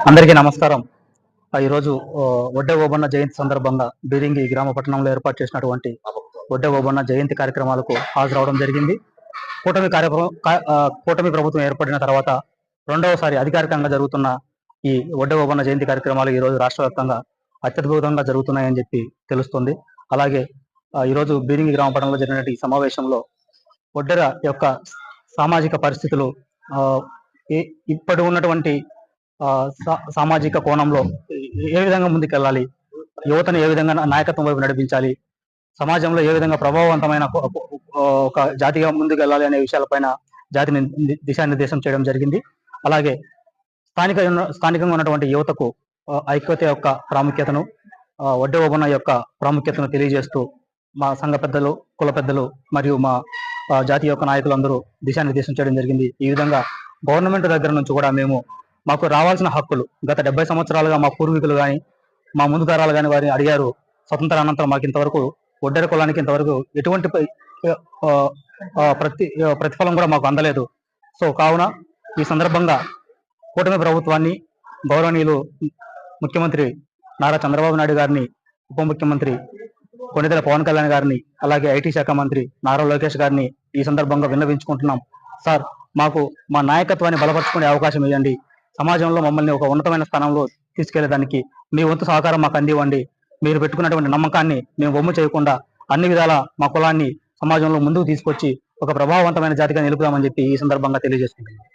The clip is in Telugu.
అందరికీ నమస్కారం. ఈరోజు ఒడ్డె ఓబన్న జయంతి సందర్భంగా బీరింగి గ్రామ పట్టణంలో ఏర్పాటు చేసినటువంటి ఒడ్డె ఓబన్న జయంతి కార్యక్రమాలకు హాజరవడం జరిగింది. కూటమి ప్రభుత్వం ఏర్పడిన తర్వాత రెండవసారి అధికారికంగా జరుగుతున్న ఈ ఒడ్డె ఓబన్న జయంతి కార్యక్రమాలు ఈరోజు రాష్ట్ర వ్యాప్తంగా అత్యద్భుతంగా జరుగుతున్నాయని చెప్పి తెలుస్తుంది. అలాగే ఈరోజు బీరింగి గ్రామ పట్టణంలో జరిగినటువంటి ఈ సమావేశంలో ఒడ్డెర యొక్క సామాజిక పరిస్థితులు, ఇప్పటి ఉన్నటువంటి సామాజిక కోణంలో ఏ విధంగా ముందుకెళ్ళాలి, యువతను ఏ విధంగా నాయకత్వం వైపు నడిపించాలి, సమాజంలో ఏ విధంగా ప్రభావవంతమైన ఒక జాతిగా ముందుకెళ్ళాలి అనే విషయాలపైన జాతిని దిశానిర్దేశం చేయడం జరిగింది. అలాగే స్థానికంగా ఉన్నటువంటి యువతకు ఐక్యత యొక్క ప్రాముఖ్యతను, ఒడ్డె ఓబన్న యొక్క ప్రాముఖ్యతను తెలియజేస్తూ మా సంఘ పెద్దలు, కుల పెద్దలు మరియు మా జాతి యొక్క నాయకులందరూ దిశానిర్దేశం చేయడం జరిగింది. ఈ విధంగా గవర్నమెంట్ దగ్గర నుంచి కూడా మాకు రావాల్సిన హక్కులు గత 70 సంవత్సరాలుగా మా పూర్వీకులు కానీ మా ముందు తరాలు కానీ వారిని అడిగారు. స్వతంత్ర అనంతరం మాకు ఇంతవరకు ఒడ్డెర కులానికి ఇంతవరకు ఎటువంటి ప్రతిఫలం కూడా మాకు అందలేదు. సో కావున ఈ సందర్భంగా కూటమి ప్రభుత్వాన్ని, గౌరవనీయులు ముఖ్యమంత్రి నారా చంద్రబాబు నాయుడు గారిని, ఉప ముఖ్యమంత్రి కొణిదెల పవన్ కళ్యాణ్ గారిని, అలాగే ఐటీ శాఖ మంత్రి నారా లోకేష్ గారిని ఈ సందర్భంగా విన్నవించుకుంటున్నాం. సార్, మాకు మా నాయకత్వాన్ని బలపరుచుకునే అవకాశం ఇవ్వండి. సమాజంలో మమ్మల్ని ఒక ఉన్నతమైన స్థానంలో తీసుకెళ్లేదానికి మీ వంతు సహకారం మాకు అందివ్వండి. మీరు పెట్టుకున్నటువంటి నమ్మకాన్ని మేము వమ్ము చేయకుండా అన్ని విధాల మా కులాన్ని సమాజంలో ముందుకు తీసుకొచ్చి ఒక ప్రభావవంతమైన జాతిగా నిలుపుదామని చెప్పి ఈ సందర్భంగా తెలియజేసుకుంటున్నాం.